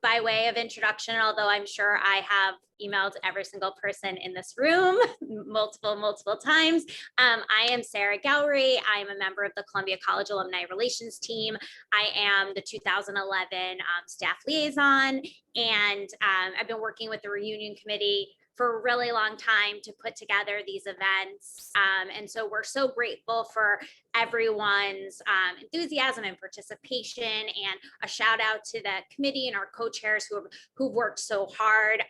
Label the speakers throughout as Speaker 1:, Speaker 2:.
Speaker 1: by way of introduction, although I'm sure I have emailed every single person in this room multiple times. I am Sarah Gowrie. I'm a member of the Columbia College Alumni Relations team. I am the 2011 staff liaison, and I've been working with the reunion committee for a really long time to put together these events. And so we're so grateful for everyone's enthusiasm and participation, and a shout out to the committee and our co-chairs who've worked so hard.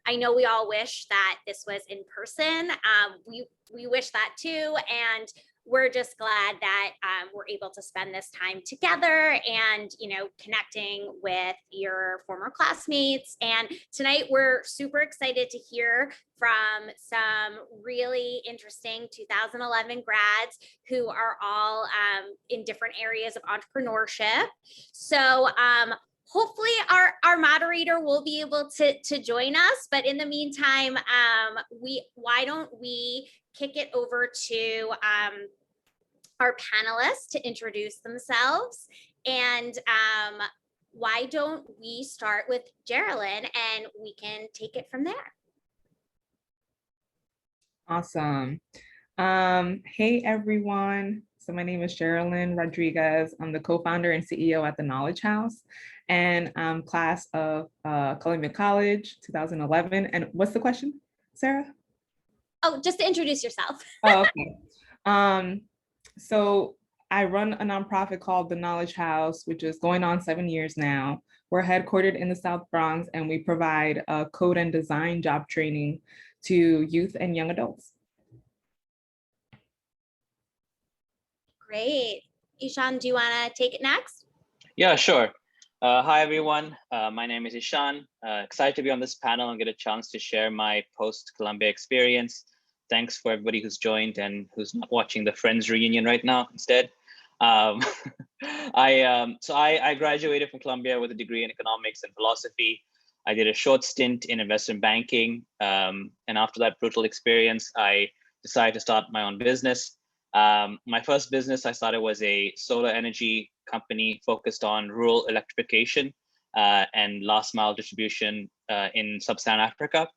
Speaker 1: I know we all wish that this was in person. We wish that too. And we're just glad that we're able to spend this time together and, connecting with your former classmates. And tonight we're super excited to hear from some really interesting 2011 grads who are all in different areas of entrepreneurship. So hopefully our moderator will be able to join us. But in the meantime, why don't we kick it over to our panelists to introduce themselves. And why don't we start with Geraldine, and we can take it from there.
Speaker 2: Awesome. Hey, everyone. So my name is Geraldine Rodriguez. I'm the co-founder and CEO at The Knowledge House, and I'm class of Columbia College, 2011. And what's the question, Sarah?
Speaker 1: Oh, just to introduce yourself.
Speaker 2: Oh, okay. So I run a nonprofit called The Knowledge House, which is going on 7 years now. We're headquartered in the South Bronx, and we provide code and design job training to youth and young adults.
Speaker 1: Great. Ishan, do you want to take it next?
Speaker 3: Yeah, sure. Hi, everyone. My name is Ishan. Excited to be on this panel and get a chance to share my post-Columbia experience. Thanks for everybody who's joined and who's not watching the Friends reunion right now instead. I graduated from Columbia with a degree in economics and philosophy. I did a short stint in investment banking. And after that brutal experience, I decided to start my own business. My first business I started was a solar energy company focused on rural electrification and last mile distribution in sub-Saharan Africa.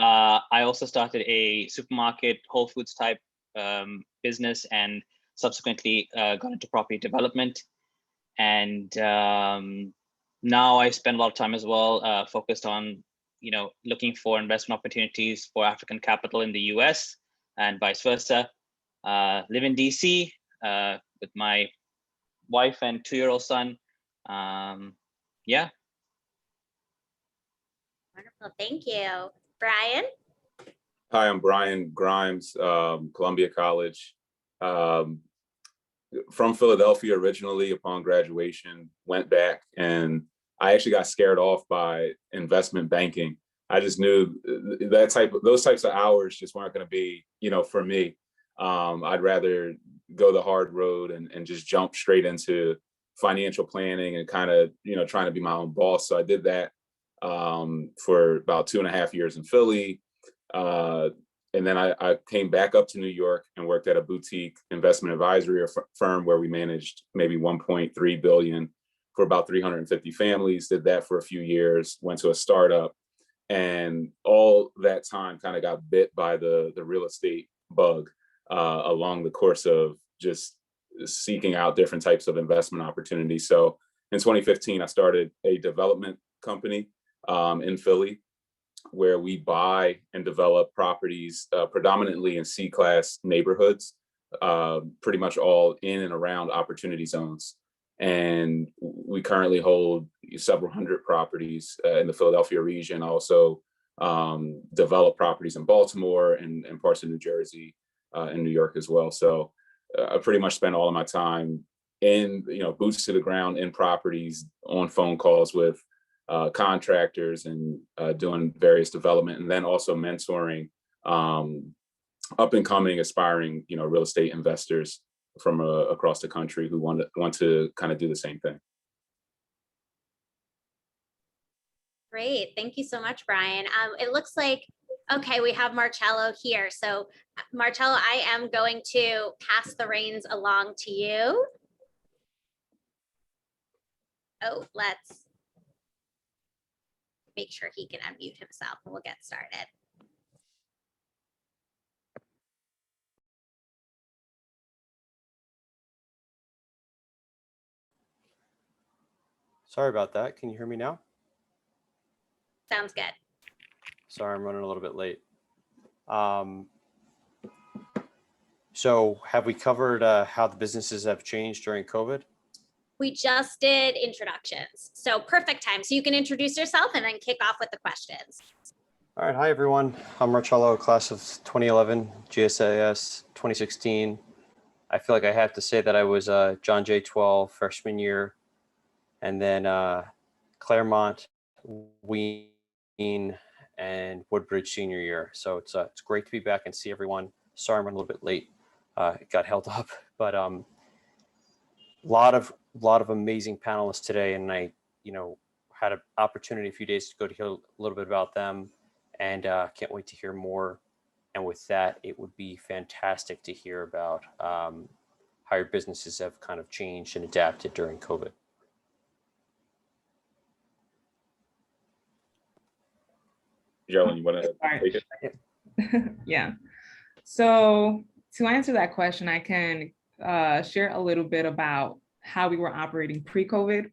Speaker 3: I also started a supermarket, Whole Foods type business, and subsequently got into property development. And now I spend a lot of time as well focused on, looking for investment opportunities for African capital in the US and vice versa. Live in DC with my wife and 2-year-old son. Yeah.
Speaker 1: Wonderful, thank you. Brian?
Speaker 4: Hi, I'm Brian Grimes, Columbia College. From Philadelphia originally. Upon graduation, went back, and I actually got scared off by investment banking. I just knew those types of hours just weren't going to be, for me. I'd rather go the hard road and just jump straight into financial planning and kind of, trying to be my own boss. So I did that for about 2.5 years in Philly. And then I came back up to New York and worked at a boutique investment advisory firm where we managed maybe 1.3 billion for about 350 families. Did that for a few years, went to a startup, and all that time kind of got bit by the real estate bug along the course of just seeking out different types of investment opportunities. So in 2015, I started a development company in Philly, where we buy and develop properties predominantly in C-class neighborhoods, pretty much all in and around opportunity zones. And we currently hold several hundred properties in the Philadelphia region, also develop properties in Baltimore and parts of New Jersey and New York as well. So I pretty much spend all of my time in, boots to the ground in properties, on phone calls with contractors, and doing various development, and then also mentoring up and coming, aspiring, real estate investors from across the country who want to kind of do the same thing.
Speaker 1: Great, thank you so much, Brian. It looks like, okay, we have Marcello here. So Marcello, I am going to pass the reins along to you. Oh, let's make sure he can unmute himself and we'll get started.
Speaker 5: Sorry about that. Can you hear me now?
Speaker 1: Sounds good.
Speaker 5: Sorry, I'm running a little bit late. So have we covered how the businesses have changed during COVID?
Speaker 1: We just did introductions. So perfect time. So you can introduce yourself and then kick off with the questions.
Speaker 5: All right. Hi, everyone. I'm Marcello, class of 2011, GSIS 2016. I feel like I have to say that I was John Jay 12 freshman year, and then Claremont, Ween, and Woodbridge senior year. So it's great to be back and see everyone. Sorry, I'm running a little bit late. It got held up, but lot of amazing panelists today, and I had an opportunity a few days ago to hear a little bit about them, and can't wait to hear more. And with that, it would be fantastic to hear about how your businesses have kind of changed and adapted during COVID.
Speaker 4: Geraldine, you want to take it?
Speaker 2: Yeah. So to answer that question, I can share a little bit about how we were operating pre-COVID.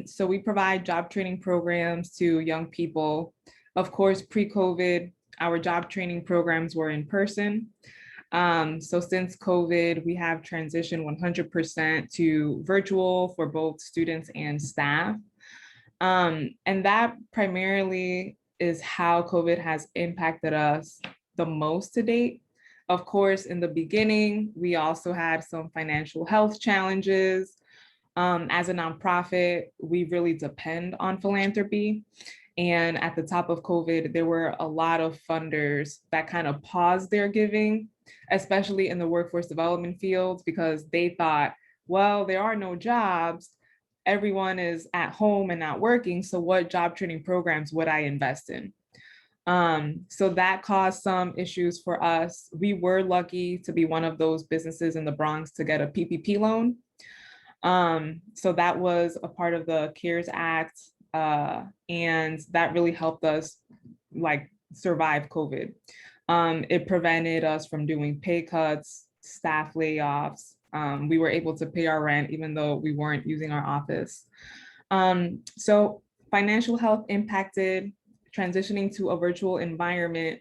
Speaker 2: So we provide job training programs to young people. Of course, pre-COVID, our job training programs were in person. So since COVID, we have transitioned 100% to virtual for both students and staff. And that primarily is how COVID has impacted us the most to date. Of course, in the beginning, we also had some financial health challenges. As a nonprofit, we really depend on philanthropy. And at the top of COVID, there were a lot of funders that kind of paused their giving, especially in the workforce development fields, because they thought, well, there are no jobs. Everyone is at home and not working. So what job training programs would I invest in? So that caused some issues for us. We were lucky to be one of those businesses in the Bronx to get a PPP loan. So that was a part of the CARES Act. And that really helped us survive COVID. It prevented us from doing pay cuts, staff layoffs. We were able to pay our rent even though we weren't using our office. So financial health impacted transitioning to a virtual environment.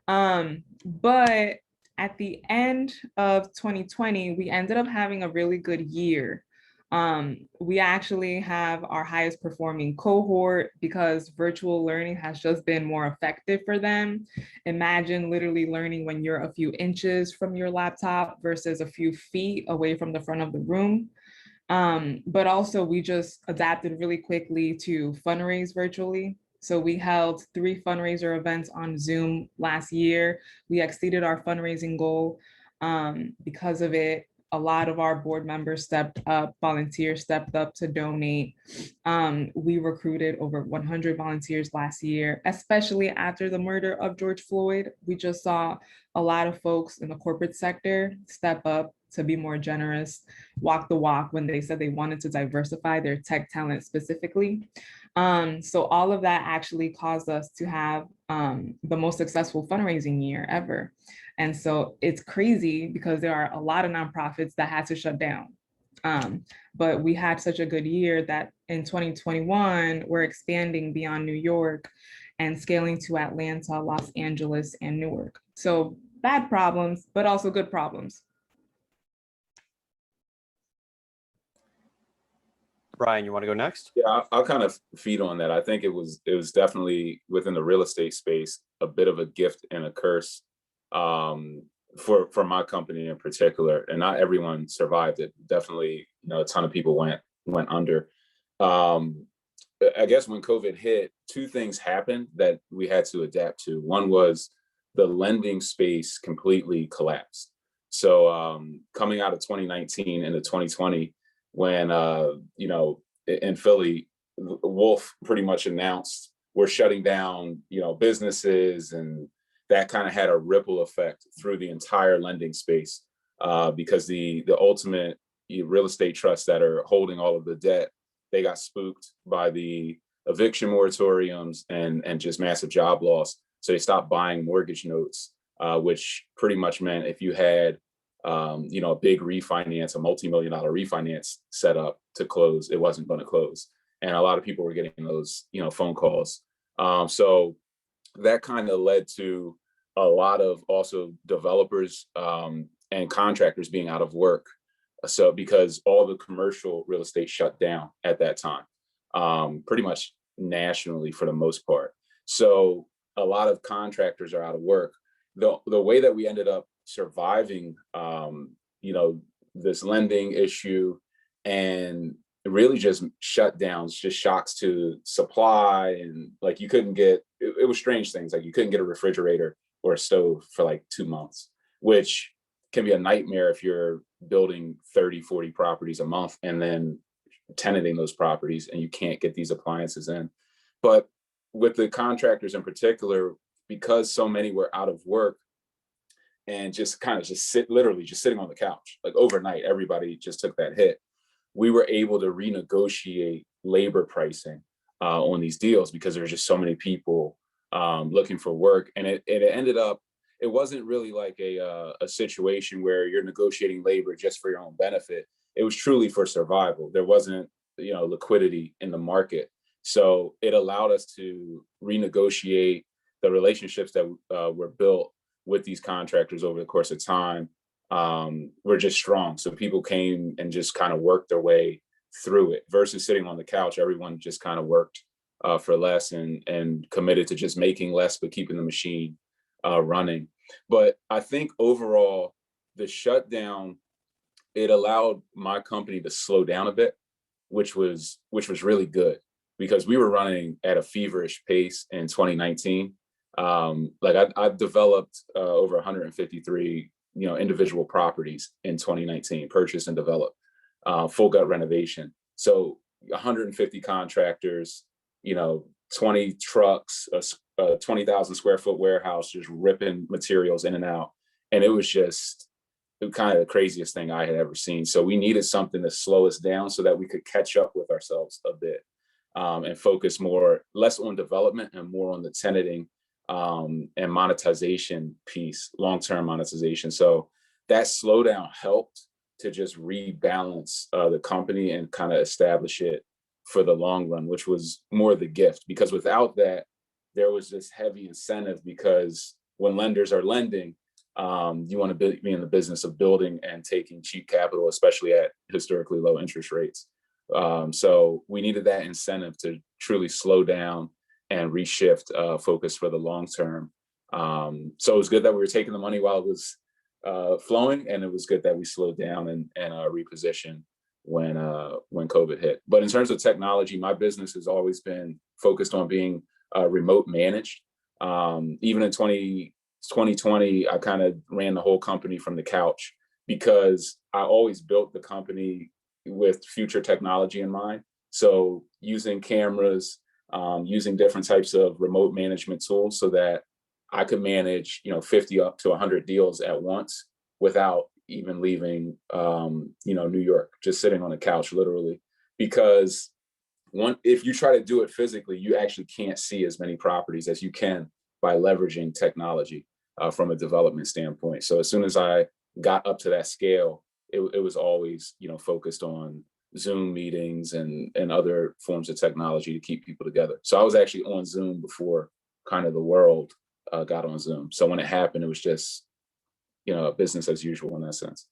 Speaker 2: But at the end of 2020, we ended up having a really good year. We actually have our highest performing cohort because virtual learning has just been more effective for them. Imagine literally learning when you're a few inches from your laptop versus a few feet away from the front of the room. But also we just adapted really quickly to fundraise virtually. So we held 3 fundraiser events on Zoom last year. We exceeded our fundraising goal because of it. A lot of our board members stepped up, volunteers stepped up to donate. We recruited over 100 volunteers last year, especially after the murder of George Floyd. We just saw a lot of folks in the corporate sector step up to be more generous, walk the walk when they said they wanted to diversify their tech talent specifically. So all of that actually caused us to have the most successful fundraising year ever. And so it's crazy because there are a lot of nonprofits that had to shut down. But we had such a good year that in 2021, we're expanding beyond New York and scaling to Atlanta, Los Angeles, and Newark. So bad problems, but also good problems.
Speaker 5: Brian, you want to go next?
Speaker 4: Yeah, I'll kind of feed on that. I think it was definitely within the real estate space, a bit of a gift and a curse for my company in particular. And not everyone survived it. Definitely, a ton of people went under. I guess when COVID hit, 2 things happened that we had to adapt to. One was the lending space completely collapsed. So coming out of 2019 into 2020, when in Philly, Wolf pretty much announced we're shutting down businesses, and that kind of had a ripple effect through the entire lending space because the ultimate real estate trusts that are holding all of the debt, they got spooked by the eviction moratoriums and just massive job loss. So they stopped buying mortgage notes, which pretty much meant if you had a big refinance, a multi-million-dollar refinance set up to close, it wasn't going to close. And a lot of people were getting those, phone calls. So that kind of led to a lot of also developers and contractors being out of work. So because all the commercial real estate shut down at that time, pretty much nationally for the most part. So a lot of contractors are out of work. The way that we ended up surviving, this lending issue and really just shutdowns, just shocks to supply, and like you couldn't get, it was strange things, like you couldn't get a refrigerator or a stove for like 2 months, which can be a nightmare if you're building 30, 40 properties a month and then tenanting those properties and you can't get these appliances in. But with the contractors in particular, because so many were out of work and just kind of literally just sitting on the couch, like overnight, everybody just took that hit. We were able to renegotiate labor pricing on these deals because there's just so many people looking for work. And it ended up, it wasn't really like a situation where you're negotiating labor just for your own benefit. It was truly for survival. There wasn't, liquidity in the market. So it allowed us to renegotiate the relationships that were built with these contractors over the course of time. Were just strong. So people came and just kind of worked their way through it versus sitting on the couch. Everyone just kind of worked for less and committed to just making less, but keeping the machine running. But I think overall, the shutdown, it allowed my company to slow down a bit, which was really good because we were running at a feverish pace in 2019. I've developed over 153 individual properties in 2019, purchased and developed, full gut renovation. So 150 contractors, 20 trucks, a 20,000 square foot warehouse, just ripping materials in and out. And it was just kind of the craziest thing I had ever seen. So we needed something to slow us down so that we could catch up with ourselves a bit and focus less on development and more on the tenanting and monetization piece, long-term monetization. So that slowdown helped to just rebalance the company and kind of establish it for the long run, which was more the gift, because without that, there was this heavy incentive because when lenders are lending, you want to be in the business of building and taking cheap capital, especially at historically low interest rates. So we needed that incentive to truly slow down and reshift focus for the long term. So it was good that we were taking the money while it was flowing, and it was good that we slowed down and repositioned when COVID hit. But in terms of technology, my business has always been focused on being remote managed. Even in 2020, I kind of ran the whole company from the couch because I always built the company with future technology in mind. So using cameras, using different types of remote management tools so that I could manage, 50 up to 100 deals at once without even leaving, New York, just sitting on the couch, literally. Because if you try to do it physically, you actually can't see as many properties as you can by leveraging technology from a development standpoint. So as soon as I got up to that scale, it was always, focused on Zoom meetings and other forms of technology to keep people together. So I was actually on Zoom before kind of the world got on Zoom. So when it happened, it was just, business as usual in that sense.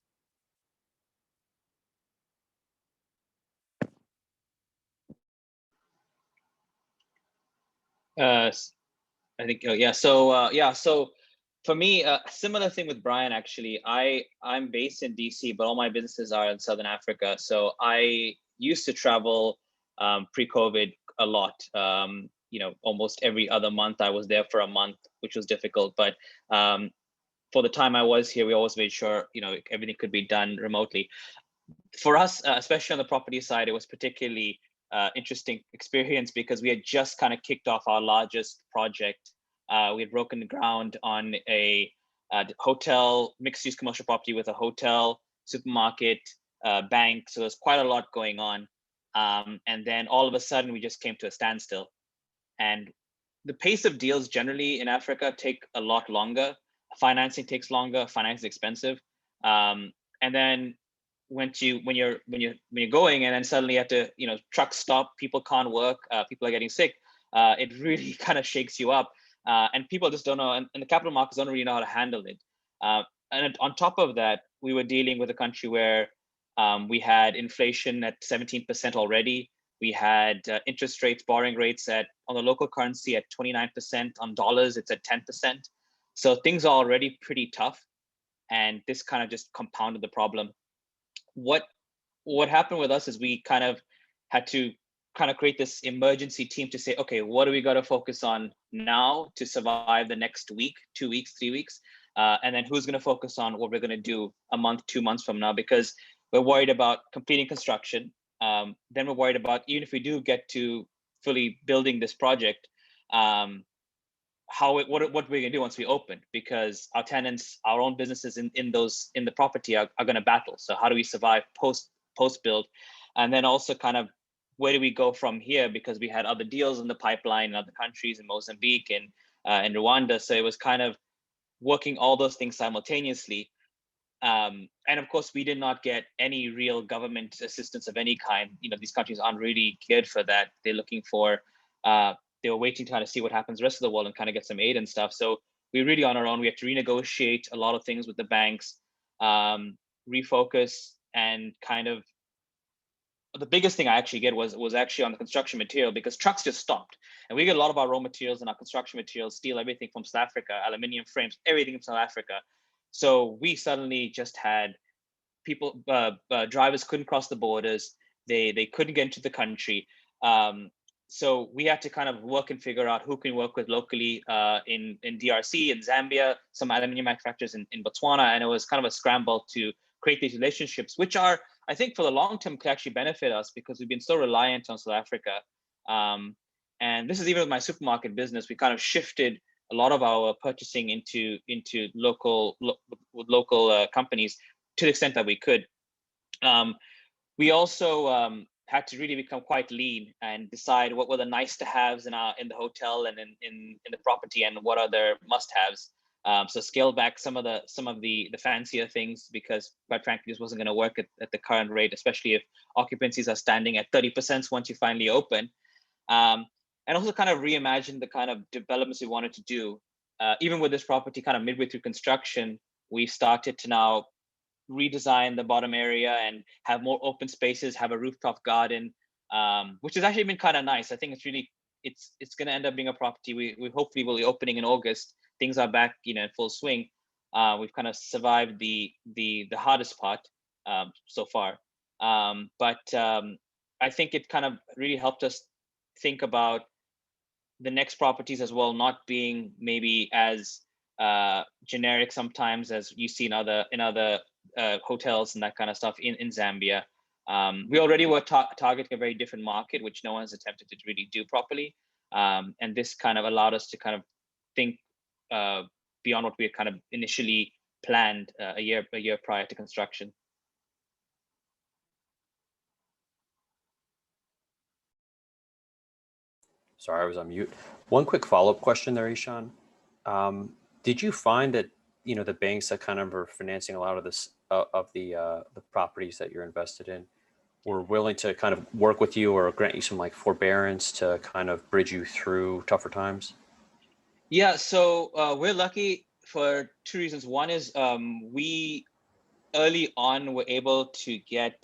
Speaker 3: I think, yeah. So for me, similar thing with Brian, actually. I'm based in DC, but all my businesses are in Southern Africa. So I used to travel pre-COVID a lot. Almost every other month I was there for a month, which was difficult. But for the time I was here, we always made sure, everything could be done remotely. For us, especially on the property side, it was particularly interesting experience because we had just kind of kicked off our largest project. We had broken the ground on a hotel, mixed-use commercial property with a hotel, supermarket, bank. So there's quite a lot going on. And then all of a sudden we just came to a standstill. And the pace of deals generally in Africa take a lot longer. Financing takes longer, financing is expensive. And then when you're going and then suddenly you have to, trucks stop, people can't work, people are getting sick, it really kind of shakes you up. And people just don't know, and the capital markets don't really know how to handle it. And on top of that, we were dealing with a country where we had inflation at 17% already. We had interest rates, borrowing rates on the local currency at 29%. On dollars, it's at 10%. So things are already pretty tough. And this kind of just compounded the problem. What happened with us is we kind of had to create this emergency team to say, okay, what do we got to focus on now to survive the next week, 2 weeks, 3 weeks? And then who's going to focus on what we're going to do a month, 2 months from now? Because we're worried about completing construction. Then we're worried about, even if we do get to fully building this project, what we're gonna do once we open, because our tenants, our own businesses in the property are gonna battle. So how do we survive post build? And then also kind of where do we go from here? Because we had other deals in the pipeline in other countries, in Mozambique and in Rwanda. So it was kind of working all those things simultaneously. And of course, we did not get any real government assistance of any kind. These countries aren't really geared for that. They're looking for, they were waiting to kind of see what happens the rest of the world and kind of get some aid and stuff. So we're really on our own. We have to renegotiate a lot of things with the banks, refocus, and kind of, the biggest thing I actually get was actually on the construction material, because trucks just stopped. And we get a lot of our raw materials and our construction materials, steel, everything from South Africa, aluminium frames, everything from South Africa. So we suddenly just had people, drivers couldn't cross the borders. They couldn't get into the country. So we had to kind of work and figure out who can work with locally in DRC, in Zambia, some aluminium manufacturers in Botswana. And it was kind of a scramble to create these relationships, which are, I think, for the long term could actually benefit us, because we've been so reliant on South Africa. And this is even with my supermarket business, we kind of shifted a lot of our purchasing into local companies to the extent that we could. We also had to really become quite lean and decide what were the nice to haves in the hotel and in the property, and what are their must haves. So scale back some of the fancier things, because quite frankly, this wasn't going to work at the current rate, especially if occupancies are standing at 30% once you finally open. And also kind of reimagine the kind of developments we wanted to do. Even with this property kind of midway through construction, we started to now redesign the bottom area and have more open spaces, have a rooftop garden, which has actually been kind of nice. I think it's going to end up being a property we hopefully will be opening in August. Things are back, in full swing. We've kind of survived the hardest part so far. But I think it kind of really helped us think about the next properties as well, not being maybe as generic sometimes as you see in other hotels and that kind of stuff in Zambia. We already were targeting a very different market, which no one's attempted to really do properly. And this kind of allowed us to kind of think beyond what we had kind of initially planned a year prior to construction.
Speaker 5: Sorry, I was on mute. One quick follow-up question there, Ishan. Did you find that the banks that kind of are financing a lot of this of the properties that you're invested in were willing to kind of work with you or grant you some like forbearance to kind of bridge you through tougher times?
Speaker 3: Yeah, so we're lucky for two reasons. One is we early on were able to get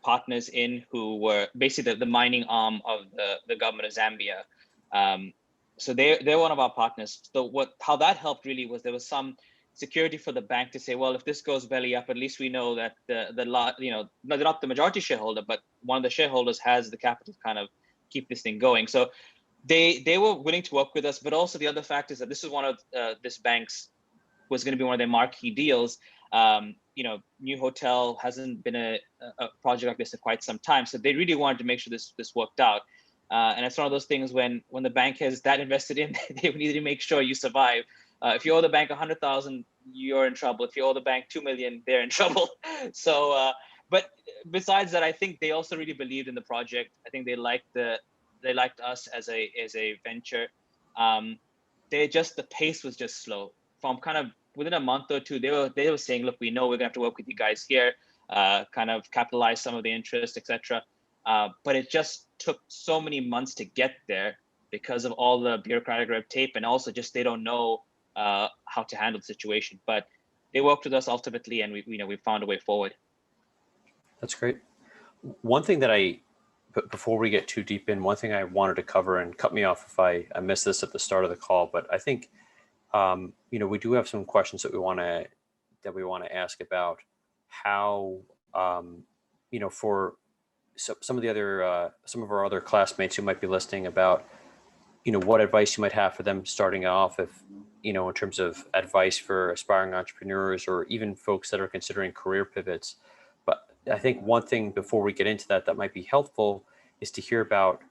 Speaker 3: partners in who were basically the mining arm of the government of Zambia. So they're one of our partners. So how that helped really was there was some security for the bank to say, well, if this goes belly up, at least we know that they're not the majority shareholder, but one of the shareholders has the capital to kind of keep this thing going. So they were willing to work with us, but also the other fact is that this is one of this bank's was going to be one of their marquee deals. New Hotel hasn't been a project like this in quite some time, so they really wanted to make sure this worked out. And it's one of those things when the bank has that invested in, they need to make sure you survive. If you owe the bank 100,000, you're in trouble. If you owe the bank 2 million, they're in trouble. So but besides that, I think they also really believed in the project. I think they liked us as a venture. The pace was just slow. From kind of within a month or two, they were saying, look, we know we're gonna have to work with you guys here, kind of capitalize some of the interest, etc. But it just took so many months to get there because of all the bureaucratic red tape, and also just they don't know how to handle the situation. But they worked with us ultimately, and we found a way forward.
Speaker 5: That's great. One thing that before we get too deep in, one thing I wanted to cover, and cut me off if I missed this at the start of the call, but I think we do have some questions that we want to ask about how for some of our other classmates who might be listening, about what advice you might have for them starting off, if in terms of advice for aspiring entrepreneurs or even folks that are considering career pivots. But I think one thing before we get into that might be helpful is to hear about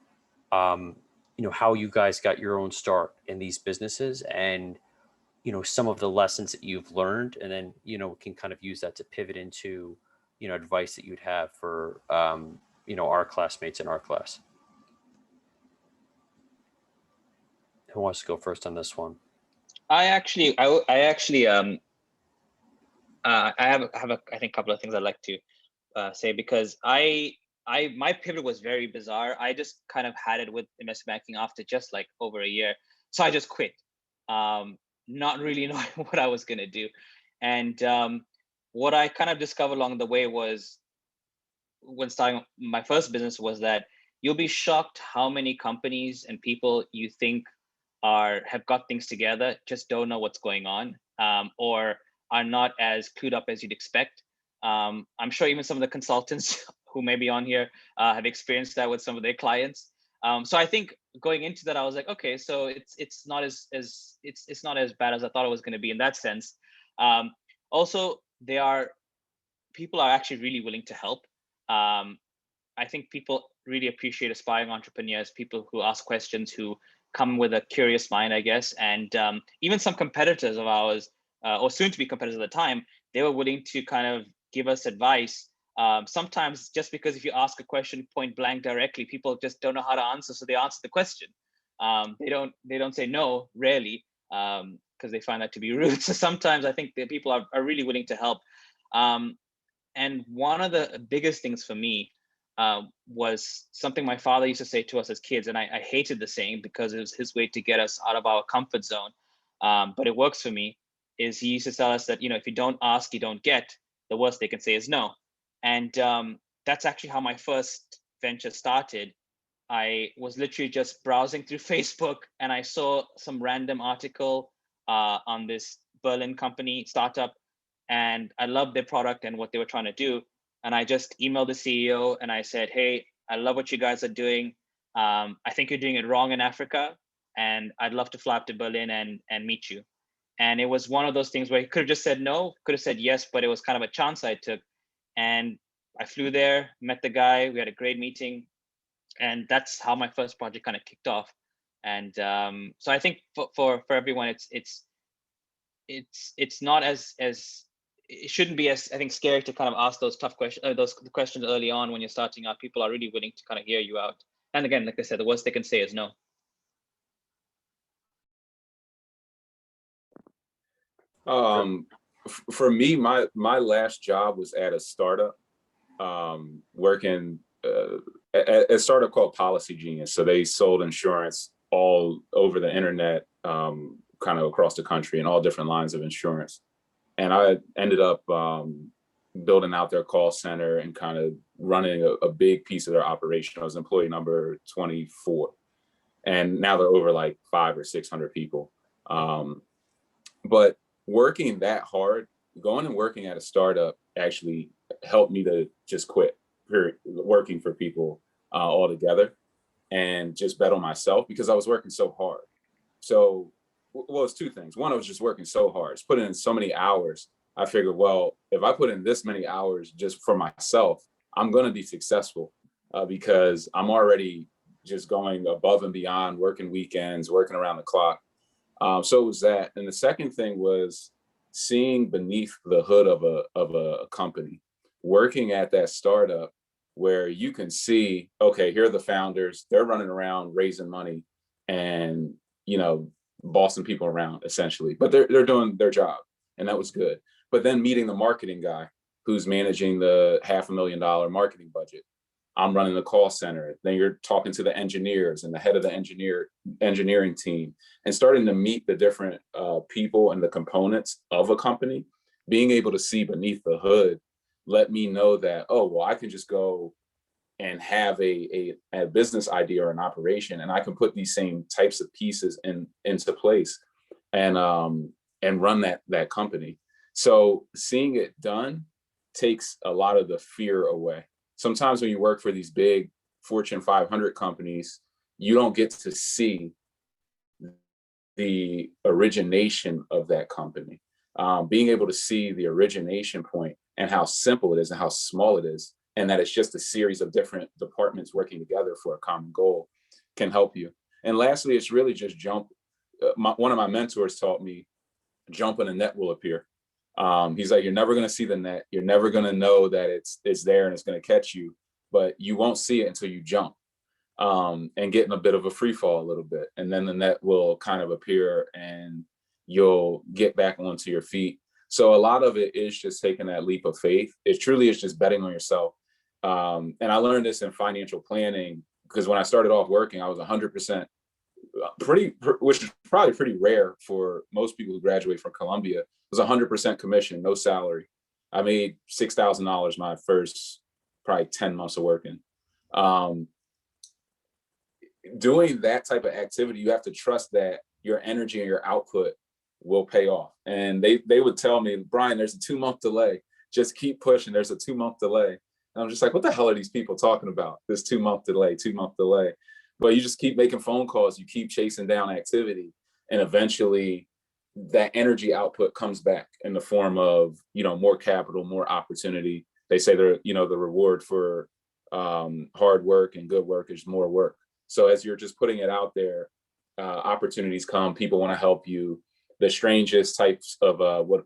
Speaker 5: how you guys got your own start in these businesses, and some of the lessons that you've learned, and then can kind of use that to pivot into advice that you'd have for our classmates in our class. Who wants to go first on this one?
Speaker 3: I have I think a couple of things I'd like to say, because my pivot was very bizarre. I just kind of had it with investment banking after just like over a year, so I just quit, not really knowing what I was gonna do. And what I kind of discovered along the way was, when starting my first business, was that you'll be shocked how many companies and people you think have got things together just don't know what's going on, or are not as clued up as you'd expect. I'm sure even some of the consultants who may be on here have experienced that with some of their clients. So I think going into that, I was like, okay, so it's not as bad as I thought it was going to be in that sense. Also, people are actually really willing to help. I think people really appreciate aspiring entrepreneurs, people who ask questions, who come with a curious mind, I guess. And even some competitors of ours, or soon to be competitors at the time, they were willing to kind of give us advice. Sometimes just because if you ask a question point blank directly, people just don't know how to answer, so they answer the question. They don't say no, rarely, because they find that to be rude. So sometimes I think that people are really willing to help. And one of the biggest things for me was something my father used to say to us as kids, and I hated the saying because it was his way to get us out of our comfort zone. But it works for me. Is he used to tell us that if you don't ask, you don't get. The worst they can say is no. And that's actually how my first venture started. I was literally just browsing through Facebook, and I saw some random article on this Berlin company startup, and I loved their product and what they were trying to do. And I just emailed the CEO and I said, hey, I love what you guys are doing. I think you're doing it wrong in Africa, and I'd love to fly up to Berlin and meet you. And it was one of those things where he could have just said no, could have said yes, but it was kind of a chance I took. And I flew there, met the guy, we had a great meeting. And that's how my first project kind of kicked off. And so I think for everyone, it's not as it shouldn't be as, I think, scary to kind of ask those tough questions, those questions early on when you're starting out. People are really willing to kind of hear you out. And again, like I said, the worst they can say is no.
Speaker 4: For me, my last job was at a startup, working at a startup called Policy Genius. So they sold insurance all over the internet, kind of across the country, and all different lines of insurance. And I ended up building out their call center and kind of running a big piece of their operation. I was employee number 24, and now they're over like 500 or 600 people. But working that hard, going and working at a startup actually helped me to just quit working for people altogether, and just bet on myself, because I was working so hard. So, well, it's two things. One, I was just working so hard. It's put in so many hours. I figured, well, if I put in this many hours just for myself, I'm going to be successful, because I'm already just going above and beyond, working weekends, working around the clock. So it was that. And the second thing was seeing beneath the hood of a company. working at that startup where you can see, okay, here are the founders, they're running around raising money and, bossing people around essentially, but they're doing their job, and that was good. But then meeting the marketing guy who's managing the $500,000 marketing budget. I'm running the call center. Then you're talking to the engineers and the head of the engineering team, and starting to meet the different people and the components of a company. Being able to see beneath the hood let me know that, oh, well, I can just go and have a business idea or an operation, and I can put these same types of pieces into place and run that company. So seeing it done takes a lot of the fear away. Sometimes when you work for these big Fortune 500 companies, you don't get to see the origination of that company. Being able to see the origination point and how simple it is and how small it is, and that it's just a series of different departments working together for a common goal can help you. And lastly, it's really just jump. One of my mentors taught me, jump and a net will appear. He's like, you're never going to see the net. You're never going to know that it's there and it's going to catch you, but you won't see it until you jump and get in a bit of a free fall a little bit. And then the net will kind of appear and you'll get back onto your feet. So a lot of it is just taking that leap of faith. It truly is just betting on yourself. And I learned this in financial planning because when I started off working, I was 100% which is probably pretty rare for most people who graduate from Columbia. It was 100% commission, no salary. I made $6,000 my first probably 10 months of working. Doing that type of activity, you have to trust that your energy and your output will pay off. And they would tell me, Brian, there's a 2-month delay. Just keep pushing. There's a 2-month delay. And I'm just like, what the hell are these people talking about? This 2-month delay, 2-month delay. But you just keep making phone calls. You keep chasing down activity. And eventually that energy output comes back in the form of, more capital, more opportunity. They say the reward for hard work and good work is more work. So as you're just putting it out there, opportunities come, people want to help you. The strangest types of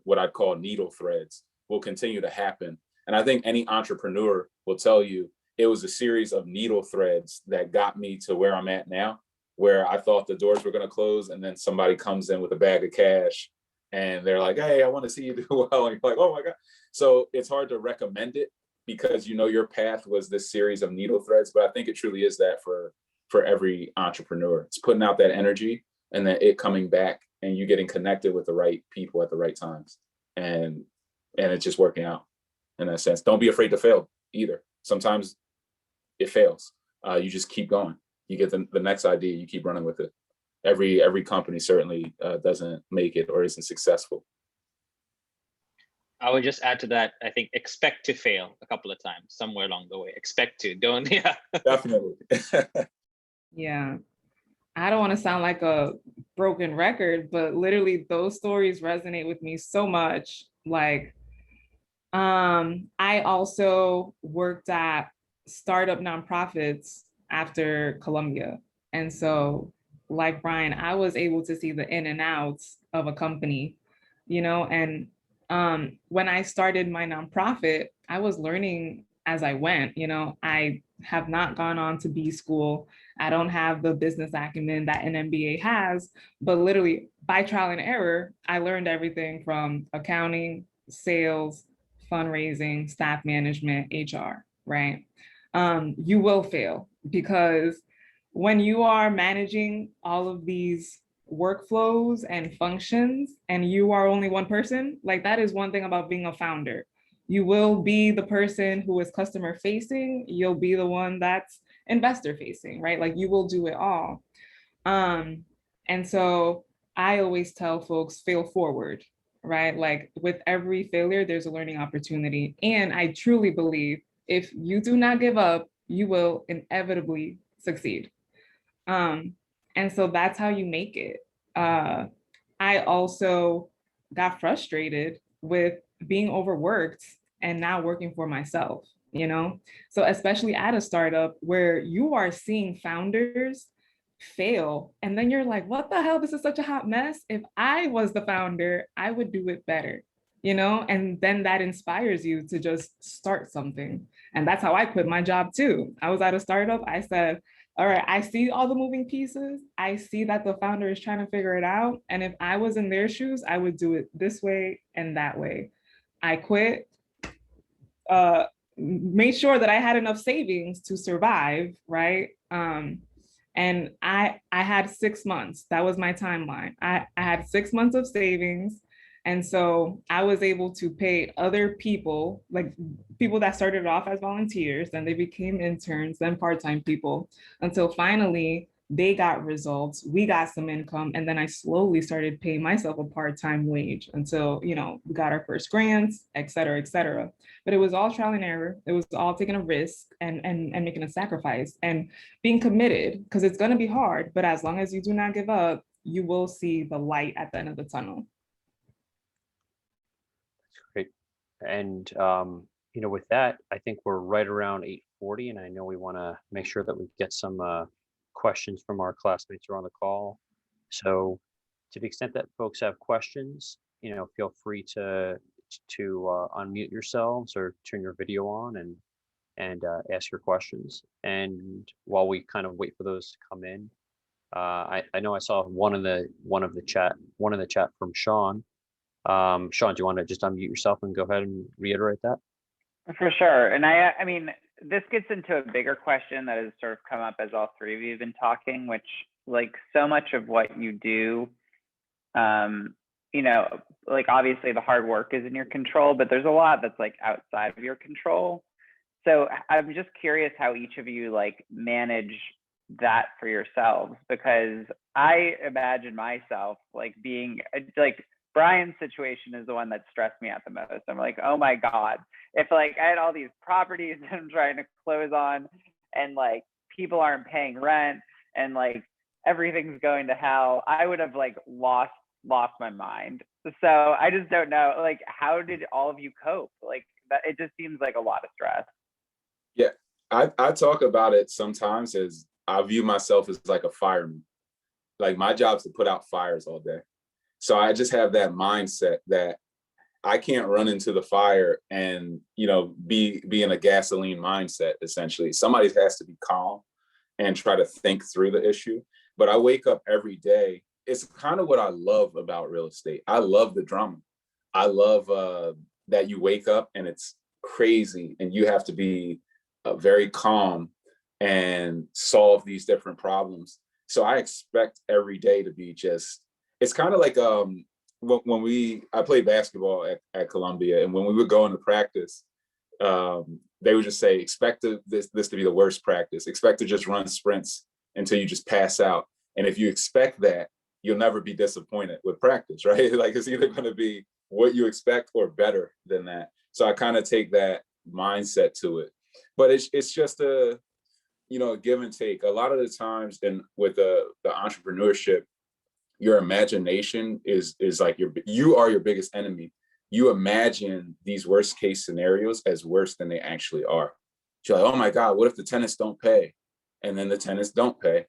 Speaker 4: what I'd call needle threads will continue to happen. And I think any entrepreneur will tell you it was a series of needle threads that got me to where I'm at now, where I thought the doors were going to close. And then somebody comes in with a bag of cash and they're like, hey, I want to see you do well. And you're like, oh my God. So it's hard to recommend it because your path was this series of needle threads. But I think it truly is that for every entrepreneur. It's putting out that energy and then it coming back and you getting connected with the right people at the right times. And it's just working out in that sense. Don't be afraid to fail either. Sometimes it fails. You just keep going. You get the next idea, you keep running with it. Every company certainly doesn't make it or isn't successful.
Speaker 3: I would just add to that, I think expect to fail a couple of times somewhere along the way. Expect to, don't, yeah.
Speaker 4: Definitely.
Speaker 2: Yeah. I don't want to sound like a broken record, but literally those stories resonate with me so much. Like, I also worked at startup nonprofits after Columbia. And so like Brian, I was able to see the in and outs of a company, and when I started my nonprofit, I was learning as I went. I have not gone on to B school. I don't have the business acumen that an MBA has, but literally by trial and error, I learned everything from accounting, sales, fundraising, staff management, HR, right? You will fail because when you are managing all of these workflows and functions and you are only one person, like that is one thing about being a founder. You will be the person who is customer facing. You'll be the one that's investor facing, right? Like you will do it all. And so I always tell folks, fail forward, right? Like with every failure, there's a learning opportunity. And I truly believe if you do not give up, you will inevitably succeed. And so that's how you make it. I also got frustrated with being overworked and now working for myself, So especially at a startup where you are seeing founders fail, and then you're like, what the hell? This is such a hot mess. If I was the founder, I would do it better. and then that inspires you to just start something. And that's how I quit my job too. I was at a startup. I said, all right, I see all the moving pieces. I see that the founder is trying to figure it out. And if I was in their shoes, I would do it this way and that way. I quit, made sure that I had enough savings to survive, right? And I had 6 months. That was my timeline. I had 6 months of savings. And so I was able to pay other people, like people that started off as volunteers, then they became interns, then part-time people, until finally they got results, we got some income, and then I slowly started paying myself a part-time wage until, we got our first grants, et cetera, et cetera. But it was all trial and error. It was all taking a risk and making a sacrifice and being committed, because it's going to be hard, but as long as you do not give up, you will see the light at the end of the tunnel.
Speaker 5: Great. And, with that, I think we're right around 8:40, and I know we want to make sure that we get some questions from our classmates who are on the call. So to the extent that folks have questions, feel free to unmute yourselves or turn your video on and ask your questions. And while we kind of wait for those to come in, I know I saw one in the chat from Sean. Sean, do you want to just unmute yourself and go ahead and reiterate that?
Speaker 6: For sure. And I mean, this gets into a bigger question that has sort of come up as all three of you have been talking, which like so much of what you do, like obviously the hard work is in your control, but there's a lot that's like outside of your control. So I'm just curious how each of you like manage that for yourselves, because I imagine myself like being like Brian's situation is the one that stressed me out the most. I'm like, oh my God, if like I had all these properties that I'm trying to close on and like people aren't paying rent and like everything's going to hell, I would have like lost my mind. So I just don't know, like, how did all of you cope? Like that, it just seems like a lot of stress.
Speaker 4: Yeah, I talk about it sometimes as I view myself as like a fireman. Like my job is to put out fires all day. So I just have that mindset that I can't run into the fire and, be in a gasoline mindset, essentially. Somebody has to be calm and try to think through the issue. But I wake up every day. It's kind of what I love about real estate. I love the drama. I love that you wake up and it's crazy and you have to be very calm and solve these different problems. So I expect every day to be just, it's kind of like when I played basketball at Columbia, and when we would go into practice, they would just say, expect this to be the worst practice. Expect to just run sprints until you just pass out. And if you expect that, you'll never be disappointed with practice, right? Like it's either going to be what you expect or better than that. So I kind of take that mindset to it. But it's just a give and take. A lot of the times, and with the entrepreneurship, your imagination is like you are your biggest enemy. You imagine these worst case scenarios as worse than they actually are. You're like, oh my God, what if the tenants don't pay? And then the tenants don't pay.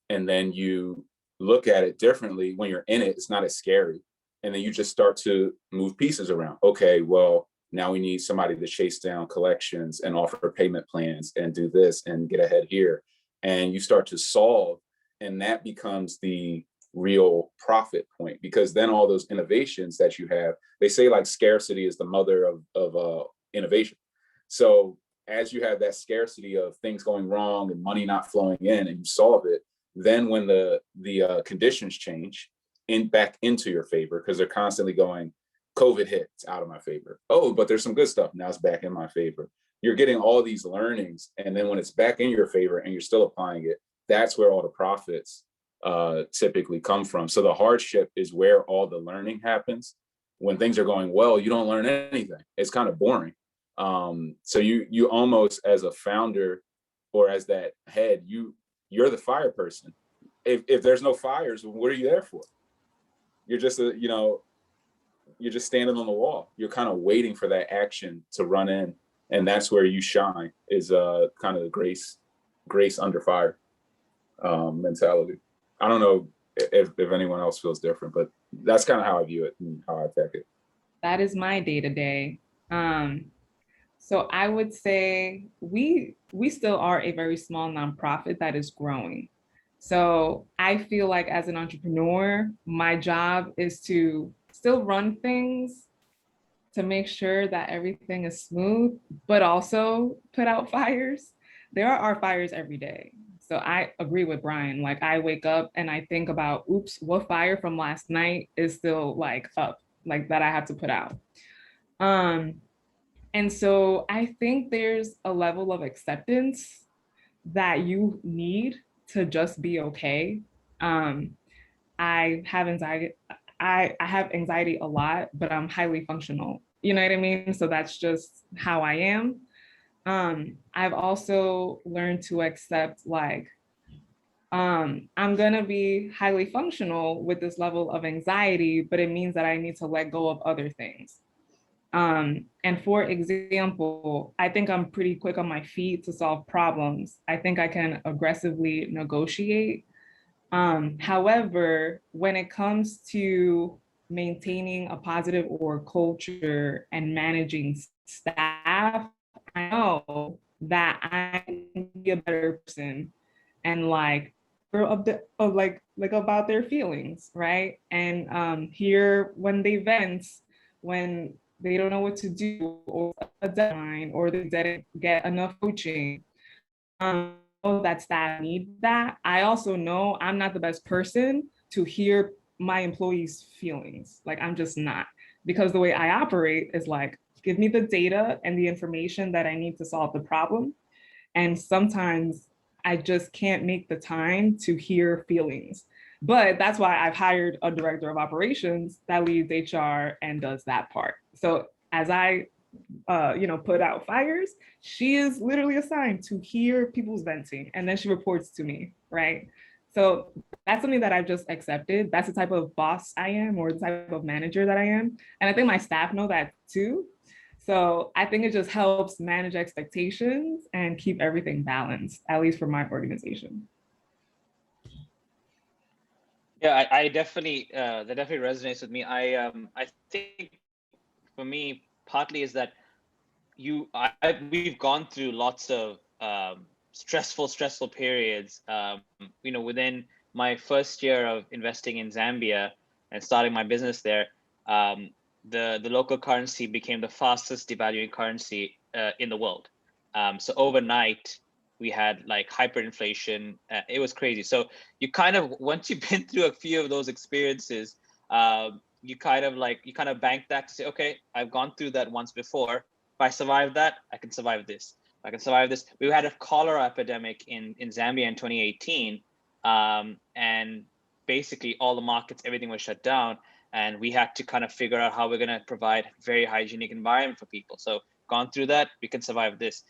Speaker 4: And then you look at it differently. When you're in it, it's not as scary. And then you just start to move pieces around. Okay, well, now we need somebody to chase down collections and offer payment plans and do this and get ahead here. And you start to solve, and that becomes the real profit point, because then all those innovations that you have, they say like scarcity is the mother of innovation. So as you have that scarcity of things going wrong and money not flowing in, and you solve it, then when the conditions change back into your favor, because they're constantly going, COVID hit, it's out of my favor. Oh, but there's some good stuff. Now it's back in my favor. You're getting all these learnings. And then when it's back in your favor and you're still applying it, that's where all the profits typically come from. So the hardship is where all the learning happens. When things are going well, you don't learn anything. It's kind of boring. So you almost, as a founder or as that head, you're the fire person. If there's no fires, what are you there for? You're just you're just standing on the wall. You're kind of waiting for that action to run in, and that's where you shine. Is kind of the grace under fire mentality. I don't know if anyone else feels different, but that's kind of how I view it and how I attack it.
Speaker 2: that is my day to day. So I would say we still are a very small nonprofit that is growing. So I feel like as an entrepreneur, my job is to still run things to make sure that everything is smooth, but also put out fires. There are fires every day. So I agree with Brian. Like I wake up and I think about, oops, what fire from last night is still like up, like that I have to put out. Um, and so I think there's a level of acceptance that you need to just be okay. Um, I have anxiety. I have anxiety a lot, but I'm highly functional. You know what I mean? So that's just how I am. I've also learned to accept like I'm gonna be highly functional with this level of anxiety, but it means that I need to let go of other things. And for example, I think I'm pretty quick on my feet to solve problems. I think I can aggressively negotiate. However, when it comes to maintaining a positive org culture and managing staff, I know that I can be a better person and like like about their feelings, right? And hear when they vent, when they don't know what to do, or a deadline, or they didn't get enough coaching. Know that staff need that. I also know I'm not the best person to hear my employees' feelings. Like I'm just not, because the way I operate is like, give me the data and the information that I need to solve the problem. And sometimes I just can't make the time to hear feelings. But that's why I've hired a director of operations that leads HR and does that part. So as I put out fires, she is literally assigned to hear people's venting and then she reports to me, right? So that's something that I've just accepted. That's the type of boss I am, or the type of manager that I am. And I think my staff know that too. So I think it just helps manage expectations and keep everything balanced, at least for my organization.
Speaker 3: Yeah, I definitely that definitely resonates with me. I think for me, partly is that we've gone through lots of stressful periods. Within my first year of investing in Zambia and starting my business there, the local currency became the fastest devaluing currency in the world. So overnight, we had like hyperinflation. It was crazy. So you kind of, once you've been through a few of those experiences, you kind of bank that to say, okay, I've gone through that once before. If I survive that, I can survive this. If I can survive this. We had a cholera epidemic in Zambia in 2018. And basically all the markets, everything was shut down. And we had to kind of figure out how we're going to provide very hygienic environment for people. So gone through that, we can survive this.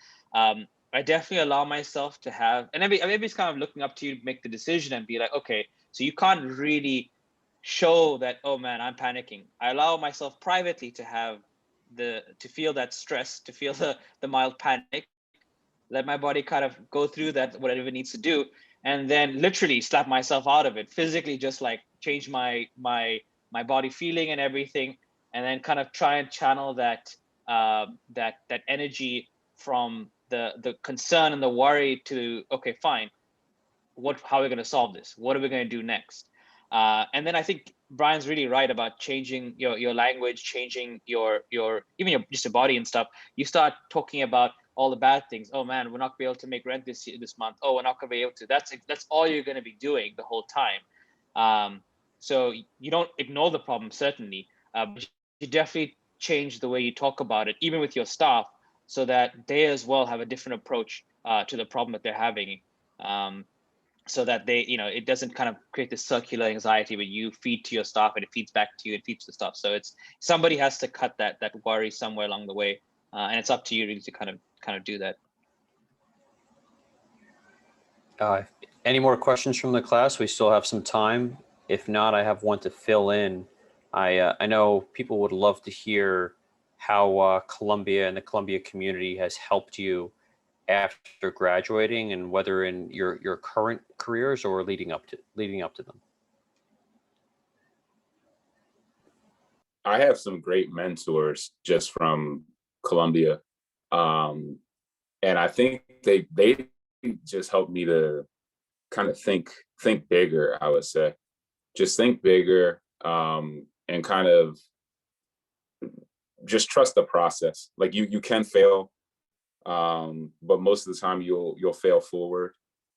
Speaker 3: I definitely allow myself to have, and everybody's kind of looking up to you to make the decision and be like, okay, so you can't really show that, oh man, I'm panicking. I allow myself privately to have to feel that stress, to feel the mild panic, let my body kind of go through that, whatever it needs to do, and then literally slap myself out of it, physically just like change my body feeling and everything, and then kind of try and channel that energy from the concern and the worry to, okay, fine, how are we going to solve this? What are we going to do next? And then I think Brian's really right about changing your language, changing your even just your body and stuff. You start talking about all the bad things. Oh man, we're not going to be able to make rent this month. Oh, we're not going to be able to. That's all you're going to be doing the whole time. So you don't ignore the problem, certainly, but you definitely change the way you talk about it, even with your staff, so that they as well have a different approach to the problem that they're having. So that they, it doesn't kind of create this circular anxiety where you feed to your staff and it feeds back to you and feeds the staff. So it's somebody has to cut that worry somewhere along the way, and it's up to you really to kind of do that.
Speaker 5: Any more questions from the class? We still have some time. If not, I have one to fill in. I know people would love to hear how Columbia and the Columbia community has helped you after graduating, and whether in your current careers or leading up to them.
Speaker 4: I have some great mentors just from Columbia. And I think they just helped me to kind of think bigger, I would say. Just think bigger, and kind of just trust the process. Like you can fail, but most of the time you'll fail forward.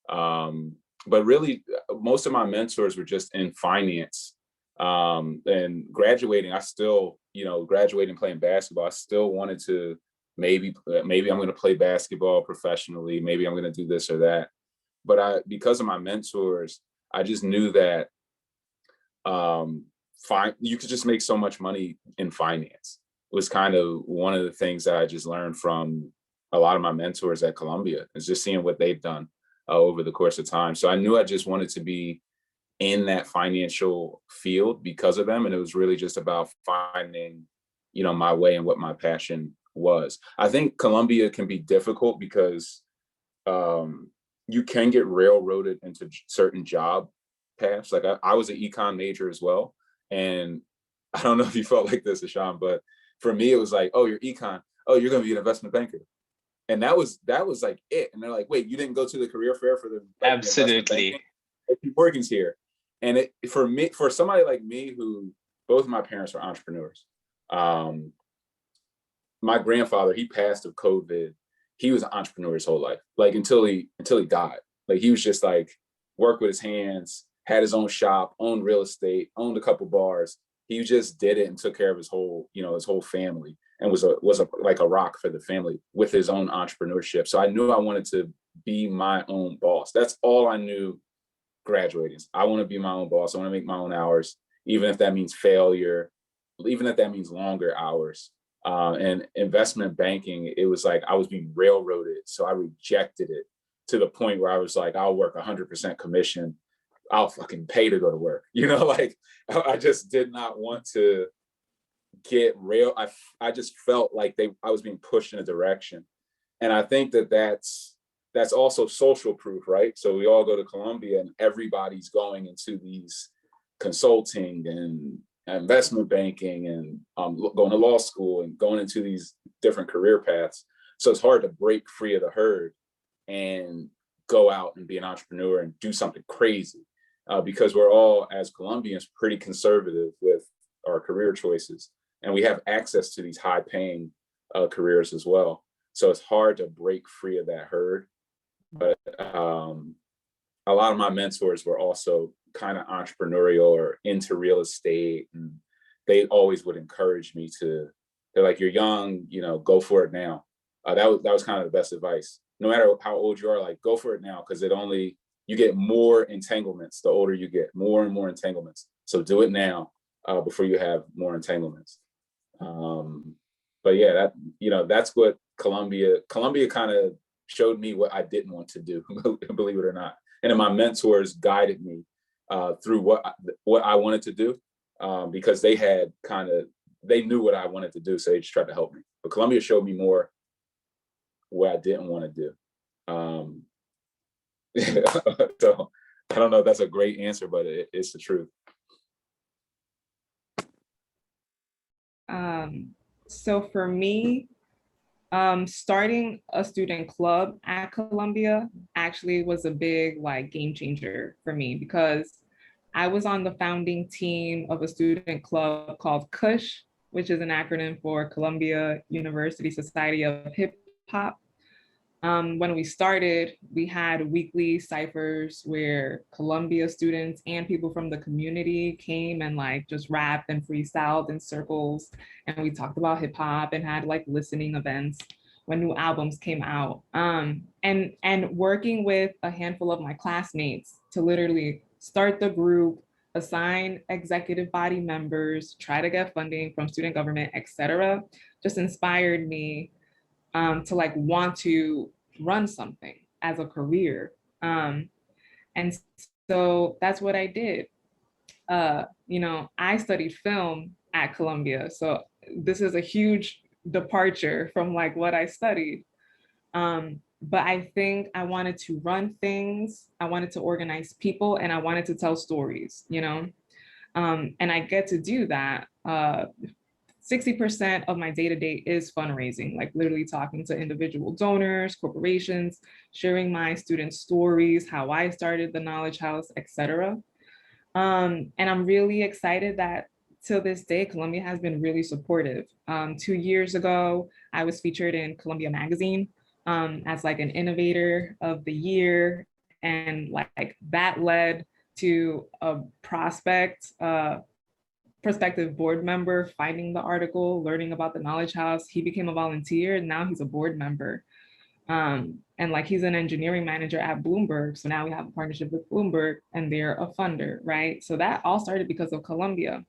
Speaker 4: But really, most of my mentors were just in finance. And graduating, I still, graduating playing basketball, I still wanted to maybe I'm going to play basketball professionally. Maybe I'm going to do this or that. But because of my mentors, I just knew that you could just make so much money in finance. It was kind of one of the things that I just learned from a lot of my mentors at Columbia, is just seeing what they've done over the course of time. So I knew I just wanted to be in that financial field because of them. And it was really just about finding, my way and what my passion was. I think Columbia can be difficult because you can get railroaded into certain job paths. Like I was an econ major as well. And I don't know if you felt like this, Ashan, but for me, it was like, oh, you're econ. Oh, you're going to be an investment banker. And that was like it. And they're like, wait, you didn't go to the career fair for the
Speaker 3: Absolutely.
Speaker 4: Morgan's here. And for somebody like me, who both of my parents were entrepreneurs. My grandfather, he passed of COVID. He was an entrepreneur his whole life, like until he died. Like he was just like worked with his hands, had his own shop, owned real estate, owned a couple bars. He just did it and took care of his whole family, and was like a rock for the family with his own entrepreneurship. So I knew I wanted to be my own boss. That's all I knew graduating. I want to be my own boss. I want to make my own hours, even if that means failure, even if that means longer hours. And investment banking, it was like I was being railroaded. So I rejected it to the point where I was like, I'll work 100% commission. I'll fucking pay to go to work. Like I just did not want to get I just felt like I was being pushed in a direction. And I think that's also social proof, right? So we all go to Columbia and everybody's going into these consulting and investment banking and going to law school and going into these different career paths. So it's hard to break free of the herd and go out and be an entrepreneur and do something crazy, because we're all, as Colombians, pretty conservative with our career choices. And we have access to these high paying careers as well. So it's hard to break free of that herd. But a lot of my mentors were also kind of entrepreneurial or into real estate. And they always would encourage me they're like, you're young, go for it now. That was kind of the best advice. No matter how old you are, like go for it now, because you get more entanglements. The older you get, more and more entanglements. So do it now before you have more entanglements. But yeah, that's what Columbia kind of showed me what I didn't want to do, believe it or not. And then my mentors guided me through what I wanted to do, because they knew what I wanted to do. So they just tried to help me. But Columbia showed me more what I didn't want to do. So I don't know if that's a great answer, but it's the truth.
Speaker 2: So for me, starting a student club at Columbia actually was a big game changer for me, because I was on the founding team of a student club called CUSH, which is an acronym for Columbia University Society of Hip Hop. When we started, we had weekly ciphers where Columbia students and people from the community came and just rapped and freestyled in circles. And we talked about hip hop and had listening events when new albums came out. And working with a handful of my classmates to literally start the group, assign executive body members, try to get funding from student government, etc., just inspired me to want to run something as a career. And so that's what I did. I studied film at Columbia. So this is a huge departure from what I studied. But I think I wanted to run things, I wanted to organize people, and I wanted to tell stories, and I get to do that 60% of my day-to-day is fundraising, like literally talking to individual donors, corporations, sharing my students' stories, how I started the Knowledge House, etc. And I'm really excited that till this day, Columbia has been really supportive. 2 years ago, I was featured in Columbia Magazine as like an innovator of the year. And like that led to a prospective board member finding the article, learning about the Knowledge House. He became a volunteer and now he's a board member. And like he's an engineering manager at Bloomberg. So now we have a partnership with Bloomberg and they're a funder, right? So that all started because of Columbia.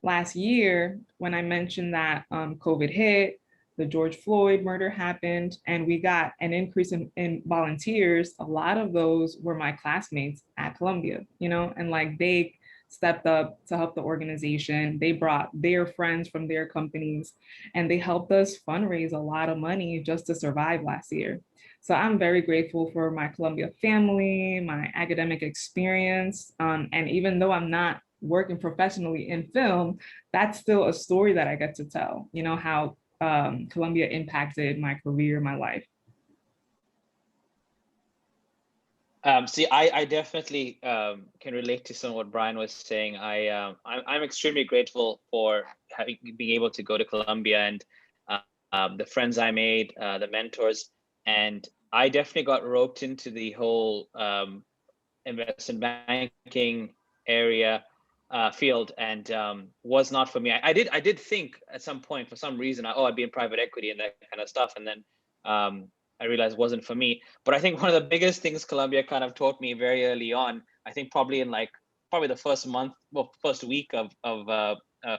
Speaker 2: Last year, when I mentioned that COVID hit, the George Floyd murder happened, and we got an increase in volunteers, a lot of those were my classmates at Columbia, and like they stepped up to help the organization. They brought their friends from their companies and they helped us fundraise a lot of money just to survive last year. So I'm very grateful for my Columbia family, my academic experience. And even though I'm not working professionally in film, that's still a story that I get to tell, how Columbia impacted my career, my life.
Speaker 3: See, I definitely can relate to some of what Brian was saying. I'm extremely grateful for being able to go to Columbia and the friends I made, the mentors, and I definitely got roped into the whole investment banking area field, and was not for me. I did think at some point, for some reason, I'd be in private equity and that kind of stuff, and then I realized it wasn't for me. But I think one of the biggest things Columbia kind of taught me very early on, I think probably in the first week of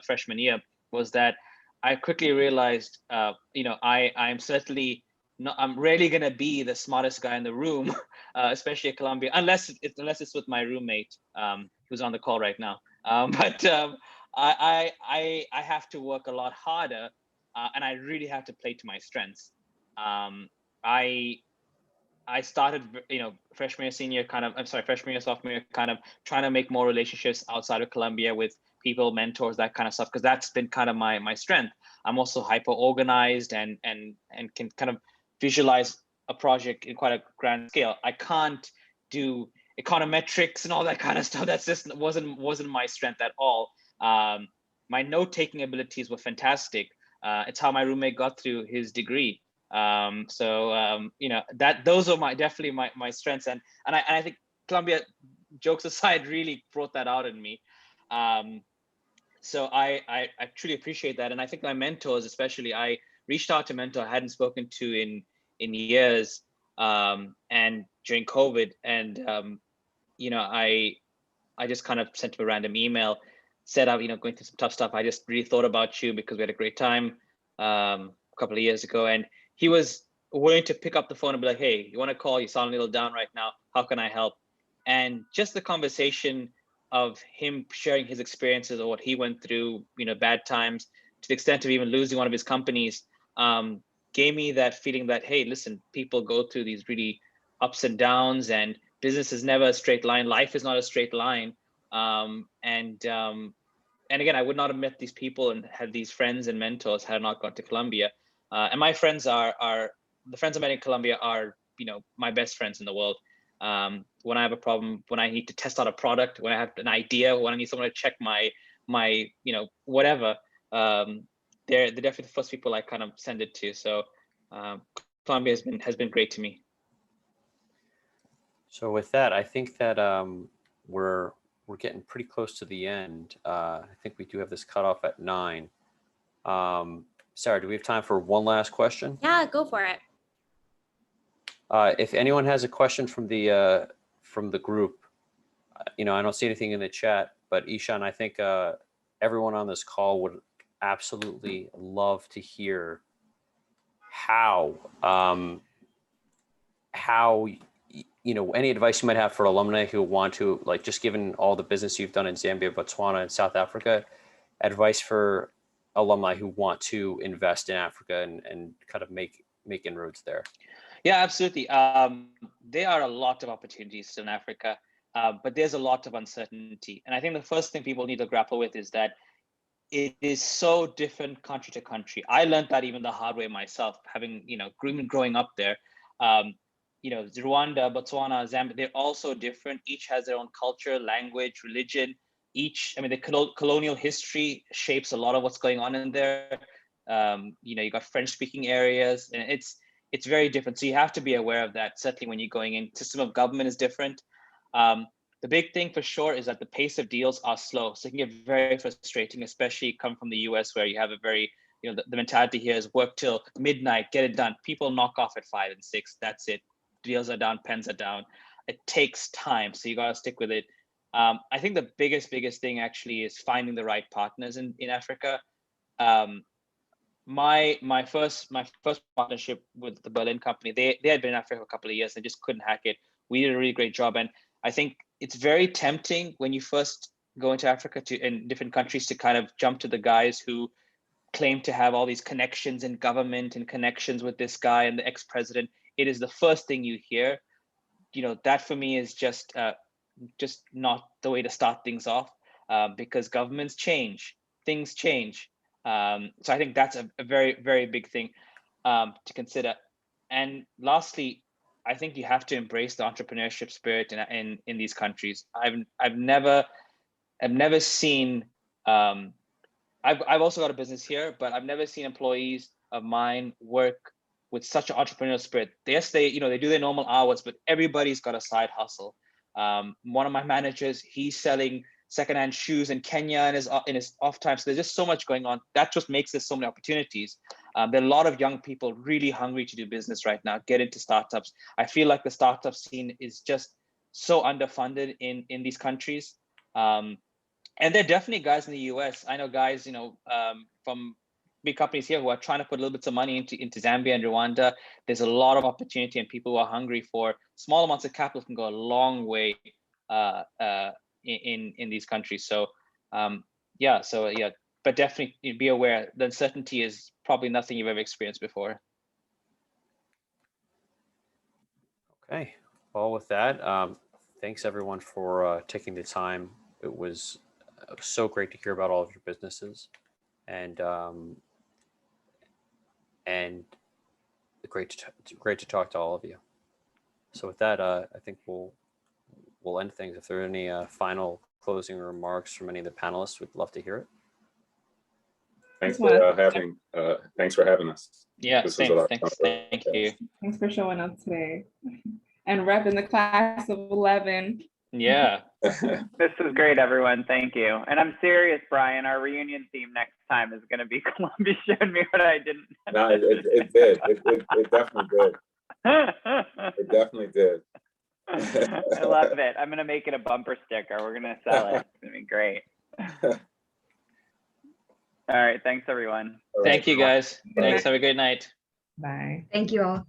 Speaker 3: freshman year, was that I quickly realized, I'm certainly not, I'm rarely gonna be the smartest guy in the room, especially at Columbia, unless it's with my roommate, who's on the call right now. I have to work a lot harder, and I really have to play to my strengths. I started, freshman year, sophomore year, kind of trying to make more relationships outside of Columbia with people, mentors, that kind of stuff, because that's been kind of my strength. I'm also hyper organized and can kind of visualize a project in quite a grand scale. I can't do econometrics and all that kind of stuff. That's just wasn't my strength at all. My note-taking abilities were fantastic. It's how my roommate got through his degree. Those are definitely my strengths, and I think Columbia, jokes aside, really brought that out in me. So I truly appreciate that, and I think my mentors, especially, I reached out to a mentor I hadn't spoken to in years, and during COVID, and I just kind of sent him a random email, said I'm going through some tough stuff. I just really thought about you because we had a great time a couple of years ago, and he was willing to pick up the phone and be like, hey, you want to call? You sound a little down right now. How can I help? And just the conversation of him sharing his experiences of what he went through, bad times, to the extent of even losing one of his companies, gave me that feeling that, hey, listen, people go through these really ups and downs, and business is never a straight line. Life is not a straight line. And again, I would not have met these people and had these friends and mentors had I not gone to Columbia. And my friends the friends I met in Columbia are, my best friends in the world. When I have a problem, when I need to test out a product, when I have an idea, when I need someone to check my whatever, they're definitely the first people I kind of send it to. So Columbia has been great to me.
Speaker 5: So with that, I think that we're getting pretty close to the end. I think we do have this cutoff at 9. Sarah, do we have time for one last question?
Speaker 1: Yeah, go for it.
Speaker 5: If anyone has a question from the group, I don't see anything in the chat, but Ishan, I think everyone on this call would absolutely love to hear how any advice you might have for alumni who want to, like, just given all the business you've done in Zambia, Botswana, and South Africa, advice for alumni who want to invest in Africa and kind of make inroads there.
Speaker 3: Yeah, absolutely. There are a lot of opportunities in Africa, but there's a lot of uncertainty. And I think the first thing people need to grapple with is that it is so different country to country. I learned that even the hard way myself, having, growing up there. Rwanda, Botswana, Zambia, they're all so different. Each has their own culture, language, religion. The colonial history shapes a lot of what's going on in there. You got French speaking areas, and it's very different. So you have to be aware of that. Certainly when you're going in, system of government is different. The big thing for sure is that the pace of deals are slow. So it can get very frustrating, especially come from the US where you have a very, the mentality here is work till midnight, get it done. People knock off at 5 and 6, that's it. Deals are down, pens are down. It takes time, so you gotta stick with it. I think the biggest thing actually is finding the right partners in Africa. My first partnership with the Berlin company, they had been in Africa for a couple of years, they just couldn't hack it. We did a really great job, and I think it's very tempting when you first go into Africa in different countries to kind of jump to the guys who claim to have all these connections in government and connections with this guy and the ex-president. It is the first thing you hear. That for me is just not the way to start things off, because governments change, things change. So I think that's a very, very big thing to consider. And lastly, I think you have to embrace the entrepreneurship spirit in these countries. I've never seen. I've also got a business here, but I've never seen employees of mine work with such an entrepreneurial spirit. Yes, they do their normal hours, but everybody's got a side hustle. One of my managers, he's selling secondhand shoes in Kenya in his off time. So there's just so much going on. That just makes there so many opportunities. There are a lot of young people really hungry to do business right now, get into startups. I feel like the startup scene is just so underfunded in these countries. And there are definitely guys in the US. I know guys, from big companies here who are trying to put a little bit of money into Zambia and Rwanda. There's a lot of opportunity, and people who are hungry for small amounts of capital can go a long way in these countries. So but definitely be aware the uncertainty is probably nothing you've ever experienced before.
Speaker 5: Okay, well, with that, thanks everyone for taking the time. It was so great to hear about all of your businesses, and great to talk to all of you. So with that, I think we'll end things. If there are any final closing remarks from any of the panelists, we'd love to hear it.
Speaker 4: Thanks for having us.
Speaker 3: Yeah,
Speaker 4: This was a lot of
Speaker 3: thanks.
Speaker 4: fun.
Speaker 3: Thank you.
Speaker 2: Thanks for showing up today and repping the class of 11.
Speaker 3: Yeah.
Speaker 6: This was great, everyone. Thank you. And I'm serious, Brian. Our reunion theme next time is going to be Columbia showed me what I didn't.
Speaker 4: No, it did. It definitely did. It definitely did.
Speaker 6: I love it. I'm going to make it a bumper sticker. We're going to sell it. It's going to be great. All right. Thanks, everyone.
Speaker 4: All right.
Speaker 3: Thank you, guys. Thanks. Have a great night.
Speaker 2: Bye.
Speaker 7: Thank you all.